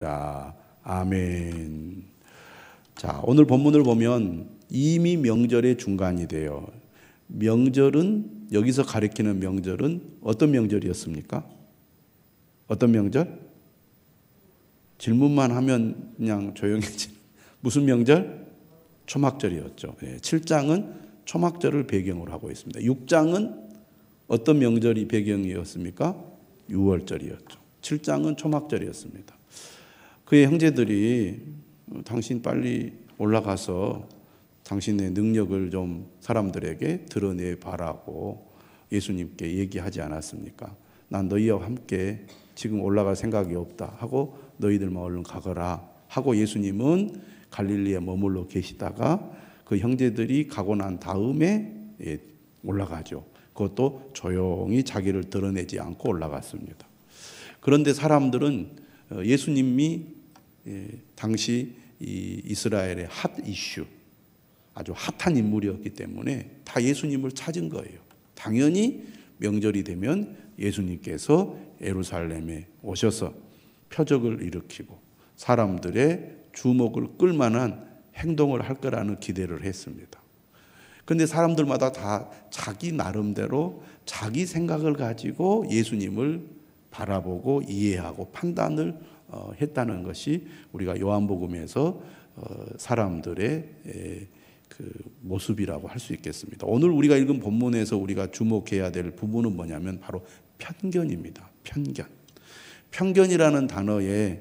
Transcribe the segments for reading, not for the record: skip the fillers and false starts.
자, 아멘. 자, 오늘 본문을 보면 이미 명절의 중간이 돼요. 명절은, 여기서 가리키는 명절은 어떤 명절이었습니까? 어떤 명절? 질문만 하면 그냥 조용해지. 무슨 명절? 초막절이었죠. 7장은 초막절을 배경으로 하고 있습니다. 6장은 어떤 명절이 배경이었습니까? 유월절이었죠. 7장은 초막절이었습니다. 그의 형제들이 당신 빨리 올라가서 당신의 능력을 좀 사람들에게 드러내 봐라고 예수님께 얘기하지 않았습니까? 난 너희와 함께 지금 올라갈 생각이 없다 하고 너희들만 얼른 가거라 하고 예수님은 갈릴리에 머물러 계시다가 그 형제들이 가고 난 다음에 올라가죠. 그것도 조용히 자기를 드러내지 않고 올라갔습니다. 그런데 사람들은 예수님이 당시 이 이스라엘의 핫 이슈, 아주 핫한 인물이었기 때문에 다 예수님을 찾은 거예요. 당연히 명절이 되면 예수님께서 예루살렘에 오셔서 표적을 일으키고 사람들의 주목을 끌 만한 행동을 할 거라는 기대를 했습니다. 그런데 사람들마다 다 자기 나름대로 자기 생각을 가지고 예수님을 바라보고 이해하고 판단을 했다는 것이 우리가 요한복음에서 사람들의 그 모습이라고 할 수 있겠습니다. 오늘 우리가 읽은 본문에서 우리가 주목해야 될 부분은 뭐냐면 바로 편견입니다. 편견. 편견이라는 단어의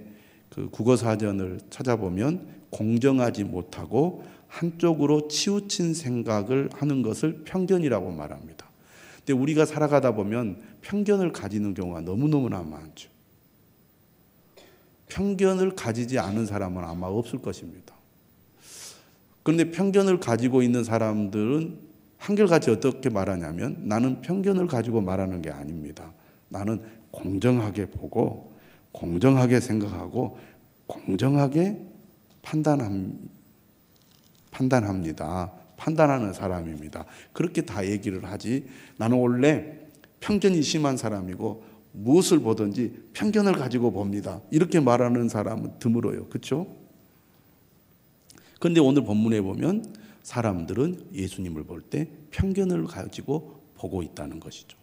그 국어사전을 찾아보면 공정하지 못하고 한쪽으로 치우친 생각을 하는 것을 편견이라고 말합니다. 근데 우리가 살아가다 보면 편견을 가지는 경우가 너무너무나 많죠. 편견을 가지지 않은 사람은 아마 없을 것입니다. 그런데 편견을 가지고 있는 사람들은 한결같이 어떻게 말하냐면 나는 편견을 가지고 말하는 게 아닙니다. 나는 공정하게 보고 공정하게 생각하고 공정하게 판단합니다. 판단하는 사람입니다. 그렇게 다 얘기를 하지 나는 원래 편견이 심한 사람이고 무엇을 보든지 편견을 가지고 봅니다. 이렇게 말하는 사람은 드물어요. 그렇죠? 그런데 오늘 본문에 보면 사람들은 예수님을 볼 때 편견을 가지고 보고 있다는 것이죠.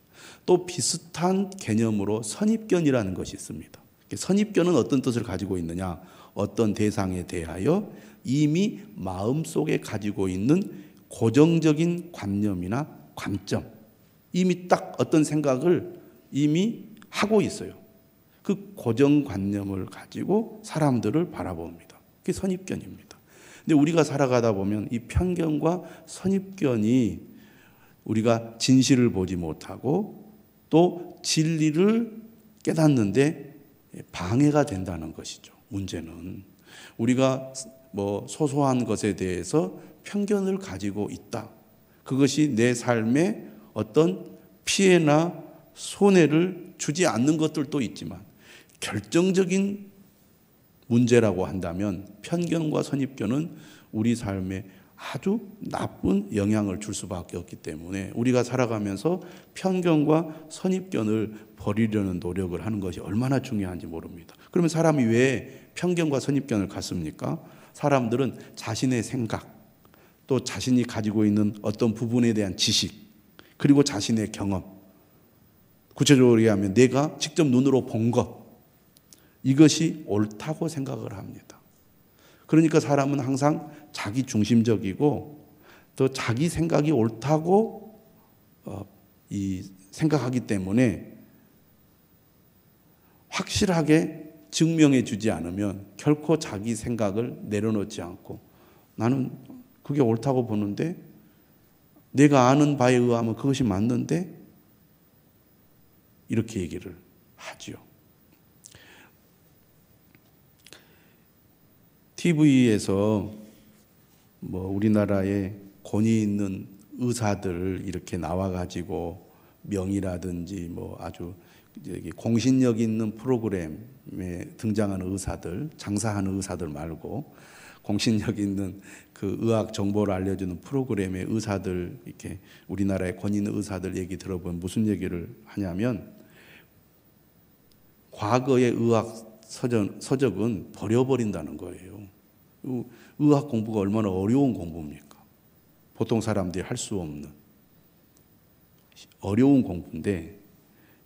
또 비슷한 개념으로 선입견이라는 것이 있습니다. 선입견은 어떤 뜻을 가지고 있느냐? 어떤 대상에 대하여 이미 마음속에 가지고 있는 고정적인 관념이나 관점, 이미 딱 어떤 생각을 이미 하고 있어요. 그 고정관념을 가지고 사람들을 바라봅니다. 그게 선입견입니다. 근데 우리가 살아가다 보면 이 편견과 선입견이 우리가 진실을 보지 못하고 또 진리를 깨닫는데 방해가 된다는 것이죠. 문제는 우리가 뭐 소소한 것에 대해서 편견을 가지고 있다. 그것이 내 삶에 어떤 피해나 손해를 주지 않는 것들도 있지만 결정적인 문제라고 한다면 편견과 선입견은 우리 삶에 아주 나쁜 영향을 줄 수밖에 없기 때문에 우리가 살아가면서 편견과 선입견을 버리려는 노력을 하는 것이 얼마나 중요한지 모릅니다. 그러면 사람이 왜 편견과 선입견을 갖습니까? 사람들은 자신의 생각, 또 자신이 가지고 있는 어떤 부분에 대한 지식, 그리고 자신의 경험, 구체적으로 얘기하면 내가 직접 눈으로 본 것, 이것이 옳다고 생각을 합니다. 그러니까 사람은 항상 자기 중심적이고 또 자기 생각이 옳다고 생각하기 때문에 확실하게 증명해 주지 않으면 결코 자기 생각을 내려놓지 않고 나는 그게 옳다고 보는데 내가 아는 바에 의하면 그것이 맞는데 이렇게 얘기를 하죠. TV에서 뭐 우리나라에 권위 있는 의사들 이렇게 나와가지고 명의라든지 뭐 아주 공신력 있는 프로그램에 등장하는 의사들, 장사하는 의사들 말고 공신력 있는 그 의학 정보를 알려주는 프로그램의 의사들, 이렇게 우리나라의 권위 있는 의사들 얘기 들어보면 무슨 얘기를 하냐면 과거의 의학 서적은 버려버린다는 거예요. 의학 공부가 얼마나 어려운 공부입니까? 보통 사람들이 할 수 없는 어려운 공부인데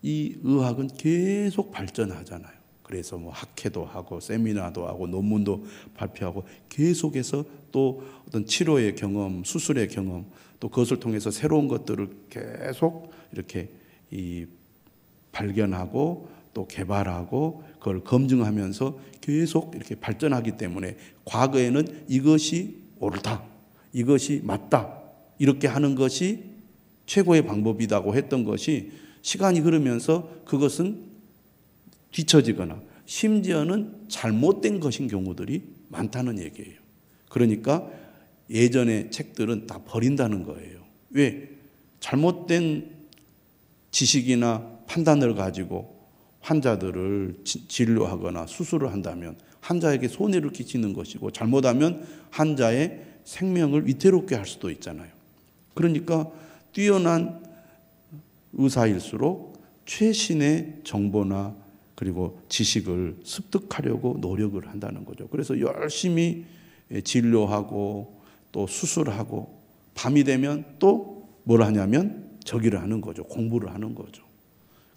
이 의학은 계속 발전하잖아요. 그래서 뭐 학회도 하고 세미나도 하고 논문도 발표하고 계속해서 또 어떤 치료의 경험, 수술의 경험, 또 그것을 통해서 새로운 것들을 계속 이렇게 발견하고 또 개발하고 그걸 검증하면서 계속 이렇게 발전하기 때문에 과거에는 이것이 옳다, 이것이 맞다 이렇게 하는 것이 최고의 방법이라고 했던 것이 시간이 흐르면서 그것은 뒤처지거나 심지어는 잘못된 것인 경우들이 많다는 얘기예요. 그러니까 예전의 책들은 다 버린다는 거예요. 왜? 잘못된 지식이나 판단을 가지고 환자들을 진료하거나 수술을 한다면 환자에게 손해를 끼치는 것이고 잘못하면 환자의 생명을 위태롭게 할 수도 있잖아요. 그러니까 뛰어난 의사일수록 최신의 정보나 그리고 지식을 습득하려고 노력을 한다는 거죠. 그래서 열심히 진료하고 또 수술하고 밤이 되면 또 뭘 하냐면 저기를 하는 거죠. 공부를 하는 거죠.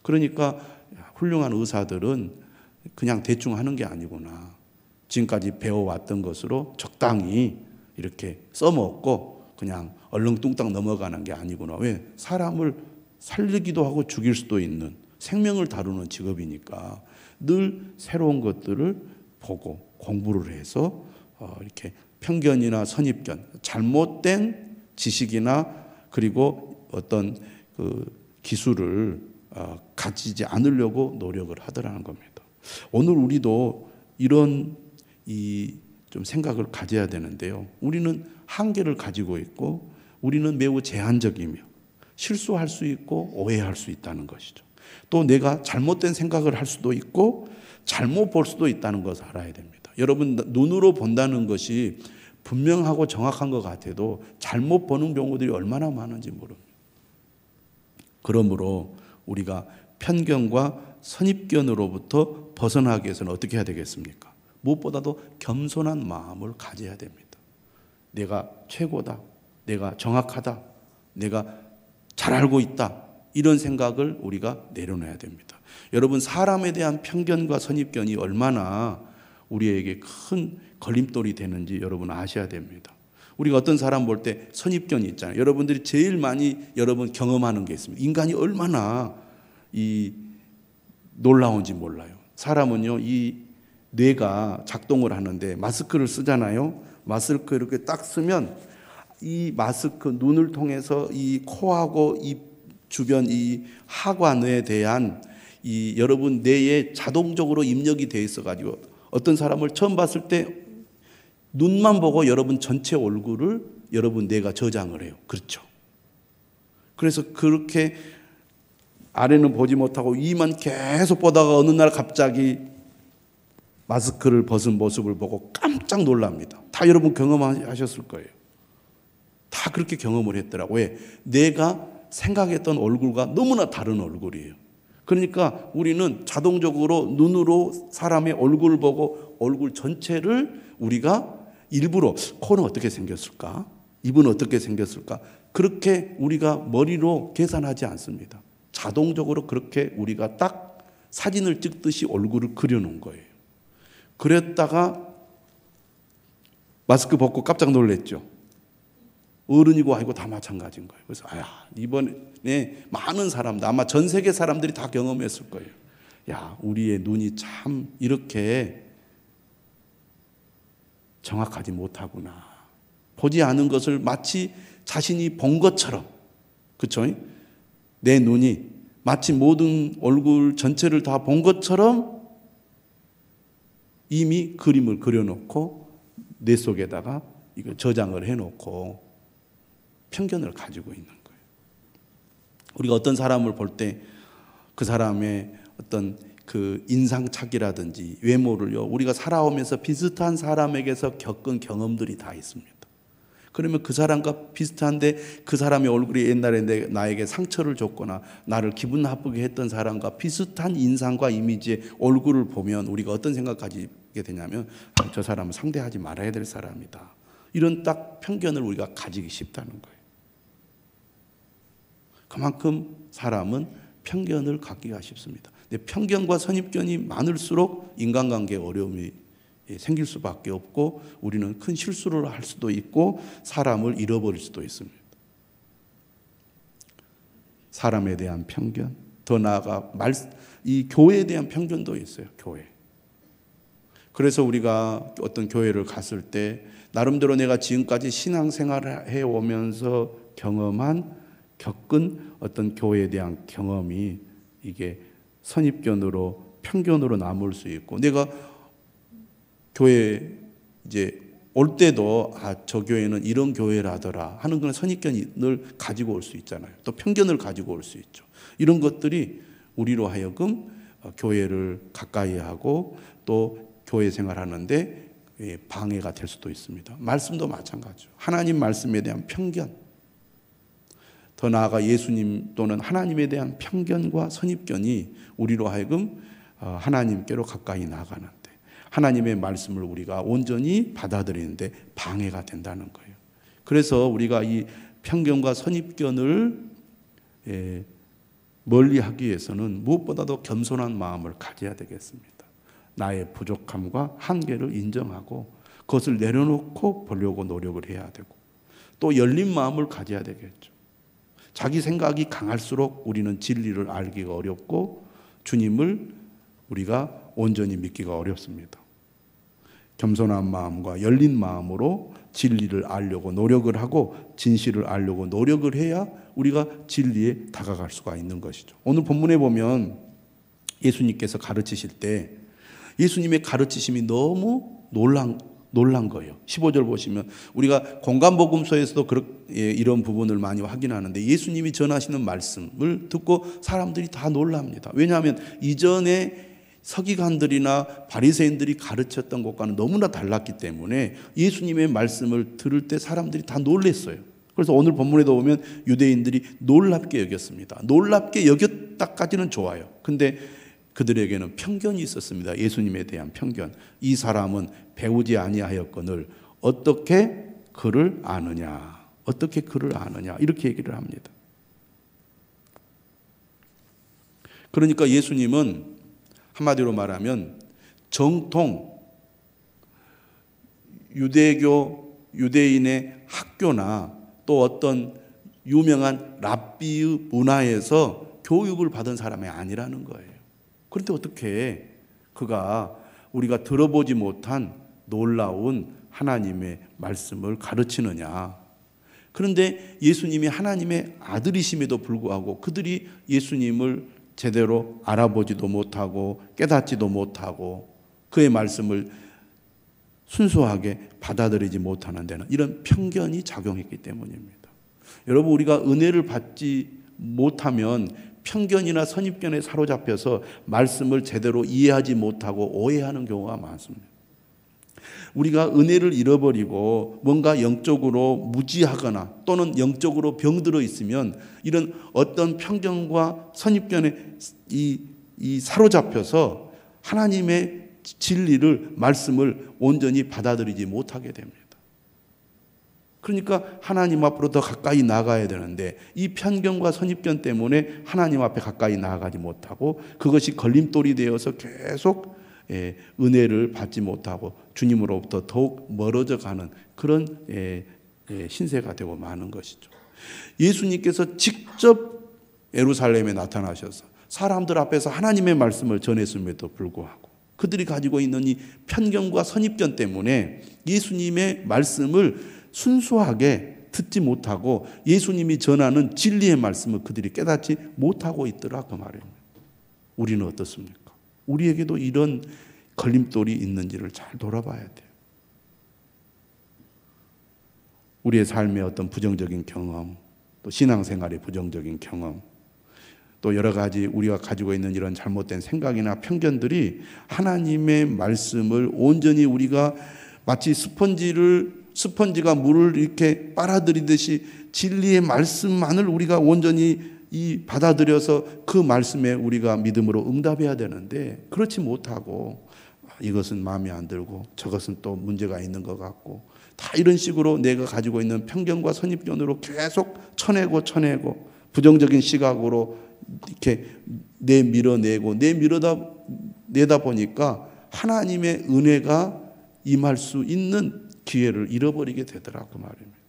그러니까 훌륭한 의사들은 그냥 대충 하는 게 아니구나. 지금까지 배워왔던 것으로 적당히 이렇게 써먹고 그냥 얼렁뚱땅 넘어가는 게 아니구나. 왜? 사람을 살리기도 하고 죽일 수도 있는 생명을 다루는 직업이니까 늘 새로운 것들을 보고 공부를 해서 이렇게 편견이나 선입견, 잘못된 지식이나 그리고 어떤 그 기술을 가지지 않으려고 노력을 하더라는 겁니다. 오늘 우리도 이런 좀 생각을 가져야 되는데요. 우리는 한계를 가지고 있고 우리는 매우 제한적이며 실수할 수 있고 오해할 수 있다는 것이죠. 또 내가 잘못된 생각을 할 수도 있고 잘못 볼 수도 있다는 것을 알아야 됩니다. 여러분 눈으로 본다는 것이 분명하고 정확한 것 같아도 잘못 보는 경우들이 얼마나 많은지 모릅니다. 그러므로 우리가 편견과 선입견으로부터 벗어나기 위해서는 어떻게 해야 되겠습니까? 무엇보다도 겸손한 마음을 가져야 됩니다. 내가 최고다, 내가 정확하다, 내가 잘 알고 있다 이런 생각을 우리가 내려놔야 됩니다. 여러분 사람에 대한 편견과 선입견이 얼마나 우리에게 큰 걸림돌이 되는지 여러분 아셔야 됩니다. 우리가 어떤 사람 볼 때 선입견이 있잖아요. 여러분들이 제일 많이 여러분 경험하는 게 있습니다. 인간이 얼마나 놀라운지 몰라요. 사람은요, 이 뇌가 작동을 하는데 마스크를 쓰잖아요. 마스크 이렇게 딱 쓰면 이 마스크 눈을 통해서 이 코하고 이 주변 이 하관에 대한 이 여러분 뇌에 자동적으로 입력이 돼 있어 가지고 어떤 사람을 처음 봤을 때 눈만 보고 여러분 전체 얼굴을 여러분 뇌가 저장을 해요. 그렇죠? 그래서 그렇게 아래는 보지 못하고 위만 계속 보다가 어느 날 갑자기 마스크를 벗은 모습을 보고 깜짝 놀랍니다. 다 여러분 경험하셨을 거예요. 다 그렇게 경험을 했더라고요. 왜? 내가 생각했던 얼굴과 너무나 다른 얼굴이에요. 그러니까 우리는 자동적으로 눈으로 사람의 얼굴을 보고 얼굴 전체를 우리가 일부러 코는 어떻게 생겼을까? 입은 어떻게 생겼을까? 그렇게 우리가 머리로 계산하지 않습니다. 자동적으로 그렇게 우리가 딱 사진을 찍듯이 얼굴을 그려놓은 거예요. 그랬다가 마스크 벗고 깜짝 놀랐죠. 어른이고 아이고 다 마찬가지인 거예요. 그래서 이번에 많은 사람들 아마 전 세계 사람들이 다 경험했을 거예요. 야, 우리의 눈이 참 이렇게 정확하지 못하구나. 보지 않은 것을 마치 자신이 본 것처럼, 그렇죠? 내 눈이 마치 모든 얼굴 전체를 다 본 것처럼 이미 그림을 그려놓고 뇌 속에다가 이걸 저장을 해놓고 편견을 가지고 있는 거예요. 우리가 어떤 사람을 볼 때 그 사람의 어떤 그 인상착의라든지 외모를요, 우리가 살아오면서 비슷한 사람에게서 겪은 경험들이 다 있습니다. 그러면 그 사람과 비슷한데 그 사람의 얼굴이 옛날에 나에게 상처를 줬거나 나를 기분 나쁘게 했던 사람과 비슷한 인상과 이미지의 얼굴을 보면 우리가 어떤 생각 가지게 되냐면 저 사람은 상대하지 말아야 될 사람이다. 이런 딱 편견을 우리가 가지기 쉽다는 거예요. 그만큼 사람은 편견을 갖기가 쉽습니다. 근데 편견과 선입견이 많을수록 인간관계에 어려움이 생길 수밖에 없고 우리는 큰 실수를 할 수도 있고 사람을 잃어버릴 수도 있습니다. 사람에 대한 편견, 더 나아가 이 교회에 대한 편견도 있어요. 교회. 그래서 우리가 어떤 교회를 갔을 때 나름대로 내가 지금까지 신앙생활을 해오면서 겪은 어떤 교회에 대한 경험이 이게 선입견으로 편견으로 남을 수 있고 내가 교회 이제 올 때도 저 교회는 이런 교회라더라 하는 그런 선입견을 가지고 올 수 있잖아요. 또 편견을 가지고 올 수 있죠. 이런 것들이 우리로 하여금 교회를 가까이 하고 또 교회 생활하는데 방해가 될 수도 있습니다. 말씀도 마찬가지죠. 하나님 말씀에 대한 편견, 더 나아가 예수님 또는 하나님에 대한 편견과 선입견이 우리로 하여금 하나님께로 가까이 나가는데 하나님의 말씀을 우리가 온전히 받아들이는데 방해가 된다는 거예요. 그래서 우리가 이 편견과 선입견을 멀리하기 위해서는 무엇보다도 겸손한 마음을 가져야 되겠습니다. 나의 부족함과 한계를 인정하고 그것을 내려놓고 보려고 노력을 해야 되고 또 열린 마음을 가져야 되겠죠. 자기 생각이 강할수록 우리는 진리를 알기가 어렵고 주님을 우리가 온전히 믿기가 어렵습니다. 겸손한 마음과 열린 마음으로 진리를 알려고 노력을 하고 진실을 알려고 노력을 해야 우리가 진리에 다가갈 수가 있는 것이죠. 오늘 본문에 보면 예수님께서 가르치실 때 예수님의 가르치심이 너무 놀란 거예요. 15절 보시면 우리가 공간복음서에서도 이런 부분을 많이 확인하는데 예수님이 전하시는 말씀을 듣고 사람들이 다 놀랍니다. 왜냐하면 이전에 서기관들이나 바리새인들이 가르쳤던 것과는 너무나 달랐기 때문에 예수님의 말씀을 들을 때 사람들이 다 놀랐어요. 그래서 오늘 본문에도 보면 유대인들이 놀랍게 여겼습니다. 놀랍게 여겼다까지는 좋아요. 근데 그들에게는 편견이 있었습니다. 예수님에 대한 편견. 이 사람은 배우지 아니하였거늘 어떻게 그를 아느냐? 어떻게 그를 아느냐? 이렇게 얘기를 합니다. 그러니까 예수님은 한마디로 말하면 정통 유대인의 학교나 또 어떤 유명한 랍비의 문화에서 교육을 받은 사람이 아니라는 거예요. 그런데 어떻게 그가 우리가 들어보지 못한 놀라운 하나님의 말씀을 가르치느냐. 그런데 예수님이 하나님의 아들이심에도 불구하고 그들이 예수님을 제대로 알아보지도 못하고 깨닫지도 못하고 그의 말씀을 순수하게 받아들이지 못하는 데는 이런 편견이 작용했기 때문입니다. 여러분, 우리가 은혜를 받지 못하면 편견이나 선입견에 사로잡혀서 말씀을 제대로 이해하지 못하고 오해하는 경우가 많습니다. 우리가 은혜를 잃어버리고 뭔가 영적으로 무지하거나 또는 영적으로 병들어 있으면 이런 어떤 편견과 선입견에 사로잡혀서 하나님의 진리를 말씀을 온전히 받아들이지 못하게 됩니다. 그러니까 하나님 앞으로 더 가까이 나가야 되는데 이 편견과 선입견 때문에 하나님 앞에 가까이 나아가지 못하고 그것이 걸림돌이 되어서 계속 은혜를 받지 못하고 주님으로부터 더욱 멀어져 가는 그런 신세가 되고 마는 것이죠. 예수님께서 직접 예루살렘에 나타나셔서 사람들 앞에서 하나님의 말씀을 전했음에도 불구하고 그들이 가지고 있는 이 편견과 선입견 때문에 예수님의 말씀을 순수하게 듣지 못하고 예수님이 전하는 진리의 말씀을 그들이 깨닫지 못하고 있더라 그 말입니다. 우리는 어떻습니까? 우리에게도 이런 걸림돌이 있는지를 잘 돌아봐야 돼요. 우리의 삶의 어떤 부정적인 경험, 또 신앙생활의 부정적인 경험, 또 여러 가지 우리가 가지고 있는 이런 잘못된 생각이나 편견들이 하나님의 말씀을 온전히 우리가 마치 스펀지를 스펀지가 물을 이렇게 빨아들이듯이 진리의 말씀만을 우리가 온전히 받아들여서 그 말씀에 우리가 믿음으로 응답해야 되는데 그렇지 못하고 이것은 마음에 안 들고 저것은 또 문제가 있는 것 같고 다 이런 식으로 내가 가지고 있는 편견과 선입견으로 계속 쳐내고 부정적인 시각으로 이렇게 내밀어내고 내다 보니까 하나님의 은혜가 임할 수 있는 기회를 잃어버리게 되더라고 말입니다.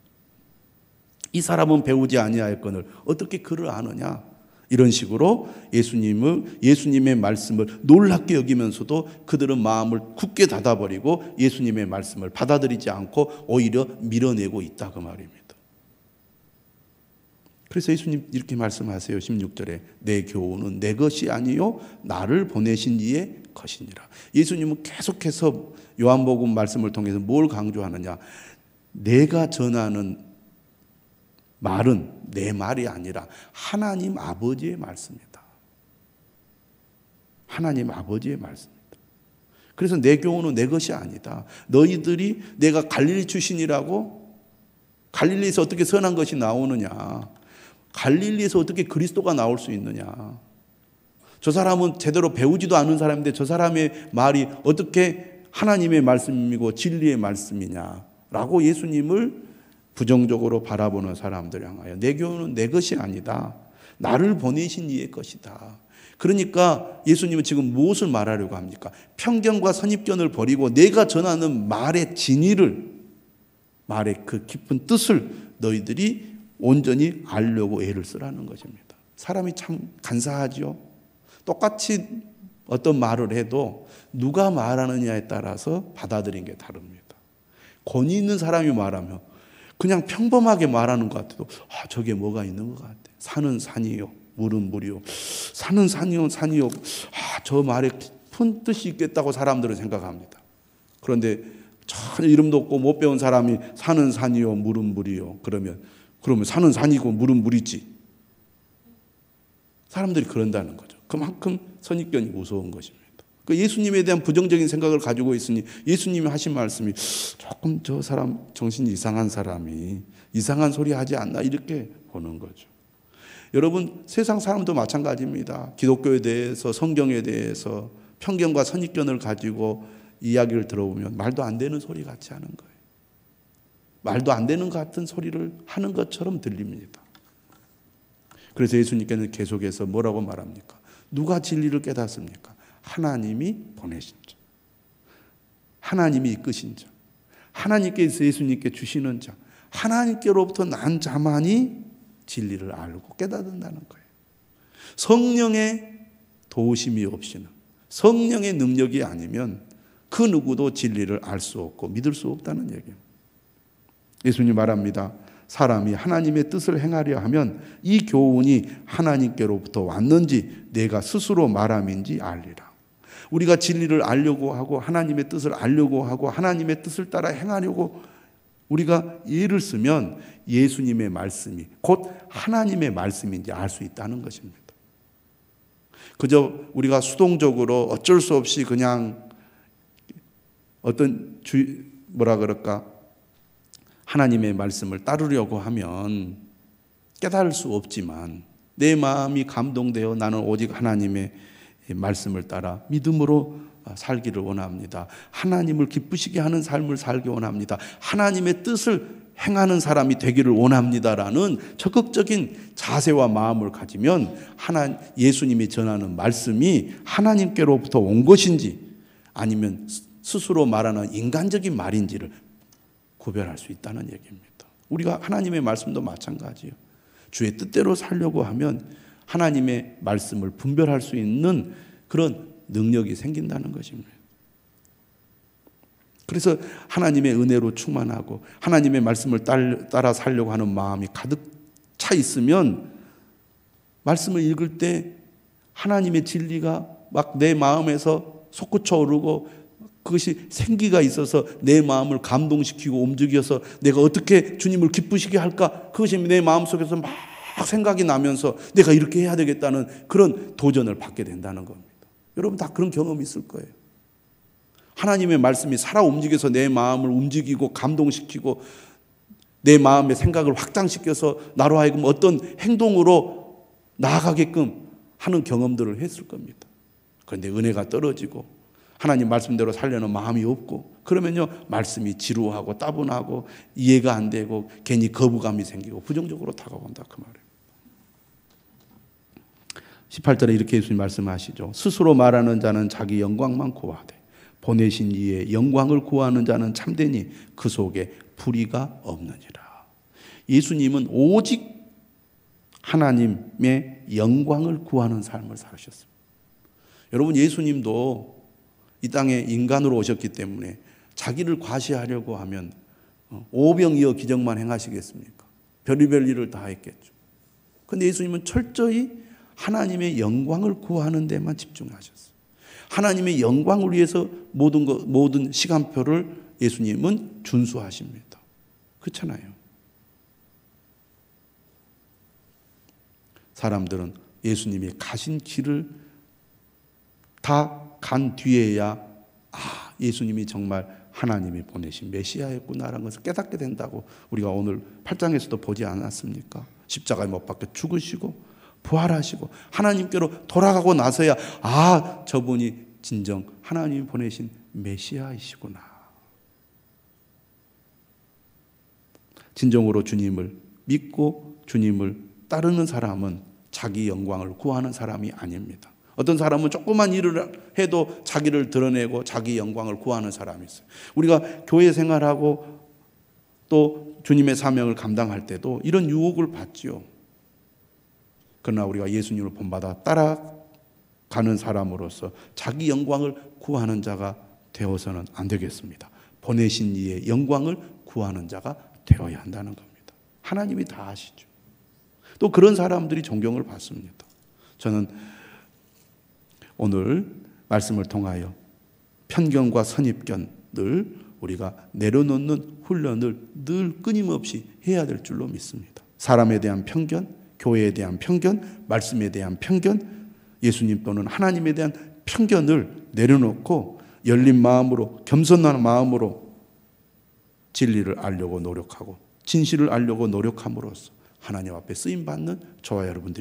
이 사람은 배우지 아니하였거늘 어떻게 그를 아느냐? 이런 식으로 예수님의 말씀을 놀랍게 여기면서도 그들은 마음을 굳게 닫아버리고 예수님의 말씀을 받아들이지 않고 오히려 밀어내고 있다 그 말입니다. 그래서 예수님 이렇게 말씀하세요. 16절에 내 교훈은 내 것이 아니요 나를 보내신 이의 것이니라. 예수님은 계속해서 요한복음 말씀을 통해서 뭘 강조하느냐? 내가 전하는 말은 내 말이 아니라 하나님 아버지의 말씀이다. 하나님 아버지의 말씀이다. 그래서 내 교훈은 내 것이 아니다. 너희들이 내가 갈릴리 출신이라고 갈릴리에서 어떻게 선한 것이 나오느냐? 갈릴리에서 어떻게 그리스도가 나올 수 있느냐? 저 사람은 제대로 배우지도 않은 사람인데 저 사람의 말이 어떻게 하나님의 말씀이고 진리의 말씀이냐라고 예수님을 부정적으로 바라보는 사람들 향하여 내 교훈은 내 것이 아니다. 나를 보내신 이의 것이다. 그러니까 예수님은 지금 무엇을 말하려고 합니까? 편견과 선입견을 버리고 내가 전하는 말의 진리를, 말의 그 깊은 뜻을 너희들이 온전히 알려고 애를 쓰라는 것입니다. 사람이 참 간사하죠. 똑같이 어떤 말을 해도 누가 말하느냐에 따라서 받아들이는 게 다릅니다. 권위 있는 사람이 말하면 그냥 평범하게 말하는 것 같아도 저게 뭐가 있는 것 같아. 산은 산이요, 물은 물이요. 산은 산이요, 산이요. 저 말에 깊은 뜻이 있겠다고 사람들은 생각합니다. 그런데 전혀 이름도 없고 못 배운 사람이 산은 산이요, 물은 물이요. 그러면 산은 산이고 물은 물이지. 사람들이 그런다는 거죠. 그만큼 선입견이 무서운 것입니다. 예수님에 대한 부정적인 생각을 가지고 있으니 예수님이 하신 말씀이 조금 저 사람 정신이 이상한 사람이 이상한 소리 하지 않나 이렇게 보는 거죠. 여러분 세상 사람도 마찬가지입니다. 기독교에 대해서 성경에 대해서 편견과 선입견을 가지고 이야기를 들어보면 말도 안 되는 소리 같지 않은 거예요. 말도 안 되는 것 같은 소리를 하는 것처럼 들립니다. 그래서 예수님께는 계속해서 뭐라고 말합니까? 누가 진리를 깨닫습니까? 하나님이 보내신 자, 하나님이 이끄신 자, 하나님께서 예수님께 주시는 자, 하나님께로부터 난 자만이 진리를 알고 깨닫는다는 거예요. 성령의 도우심이 없이는, 성령의 능력이 아니면 그 누구도 진리를 알 수 없고 믿을 수 없다는 얘기입니다. 예수님 말합니다. 사람이 하나님의 뜻을 행하려 하면 이 교훈이 하나님께로부터 왔는지 내가 스스로 말함인지 알리라. 우리가 진리를 알려고 하고 하나님의 뜻을 알려고 하고 하나님의 뜻을 따라 행하려고 우리가 예를 쓰면 예수님의 말씀이 곧 하나님의 말씀인지 알 수 있다는 것입니다. 그저 우리가 수동적으로 어쩔 수 없이 그냥 어떤 하나님의 말씀을 따르려고 하면 깨달을 수 없지만 내 마음이 감동되어 나는 오직 하나님의 말씀을 따라 믿음으로 살기를 원합니다. 하나님을 기쁘시게 하는 삶을 살기 원합니다. 하나님의 뜻을 행하는 사람이 되기를 원합니다라는 적극적인 자세와 마음을 가지면 예수님이 전하는 말씀이 하나님께로부터 온 것인지 아니면 스스로 말하는 인간적인 말인지를 구별할 수 있다는 얘기입니다. 우리가 하나님의 말씀도 마찬가지예요. 주의 뜻대로 살려고 하면 하나님의 말씀을 분별할 수 있는 그런 능력이 생긴다는 것입니다. 그래서 하나님의 은혜로 충만하고 하나님의 말씀을 따라 살려고 하는 마음이 가득 차 있으면 말씀을 읽을 때 하나님의 진리가 막 내 마음에서 솟구쳐 오르고 그것이 생기가 있어서 내 마음을 감동시키고 움직여서 내가 어떻게 주님을 기쁘시게 할까? 그것이 내 마음속에서 막 생각이 나면서 내가 이렇게 해야 되겠다는 그런 도전을 받게 된다는 겁니다. 여러분 다 그런 경험이 있을 거예요. 하나님의 말씀이 살아 움직여서 내 마음을 움직이고 감동시키고 내 마음의 생각을 확장시켜서 나로 하여금 어떤 행동으로 나아가게끔 하는 경험들을 했을 겁니다. 그런데 은혜가 떨어지고 하나님 말씀대로 살려는 마음이 없고 그러면요, 말씀이 지루하고 따분하고 이해가 안 되고 괜히 거부감이 생기고 부정적으로 다가온다 그 말이에요. 18절에 이렇게 예수님 말씀하시죠. 스스로 말하는 자는 자기 영광만 구하되 보내신 이의 영광을 구하는 자는 참되니 그 속에 불의가 없느니라. 예수님은 오직 하나님의 영광을 구하는 삶을 사셨습니다. 여러분, 예수님도 이 땅에 인간으로 오셨기 때문에 자기를 과시하려고 하면 오병이어 기적만 행하시겠습니까? 별의별 일을 다 했겠죠. 그런데 예수님은 철저히 하나님의 영광을 구하는 데만 집중하셨어요. 하나님의 영광을 위해서 모든 시간표를 예수님은 준수하십니다. 그렇잖아요. 사람들은 예수님이 가신 길을 다 간 뒤에야 예수님이 정말 하나님이 보내신 메시아였구나라는 것을 깨닫게 된다고 우리가 오늘 8장에서도 보지 않았습니까? 십자가에 못 박혀 죽으시고 부활하시고 하나님께로 돌아가고 나서야 저분이 진정 하나님이 보내신 메시아이시구나. 진정으로 주님을 믿고 주님을 따르는 사람은 자기 영광을 구하는 사람이 아닙니다. 어떤 사람은 조그만 일을 해도 자기를 드러내고 자기 영광을 구하는 사람이 있어요. 우리가 교회 생활하고 또 주님의 사명을 감당할 때도 이런 유혹을 받지요. 그러나 우리가 예수님을 본받아 따라가는 사람으로서 자기 영광을 구하는 자가 되어서는 안 되겠습니다. 보내신 이의 영광을 구하는 자가 되어야 한다는 겁니다. 하나님이 다 아시죠. 또 그런 사람들이 존경을 받습니다. 저는 오늘 말씀을 통하여 편견과 선입견을 우리가 내려놓는 훈련을 늘 끊임없이 해야 될 줄로 믿습니다. 사람에 대한 편견, 교회에 대한 편견, 말씀에 대한 편견, 예수님 또는 하나님에 대한 편견을 내려놓고 열린 마음으로, 겸손한 마음으로 진리를 알려고 노력하고 진실을 알려고 노력함으로써 하나님 앞에 쓰임받는 저와 여러분들이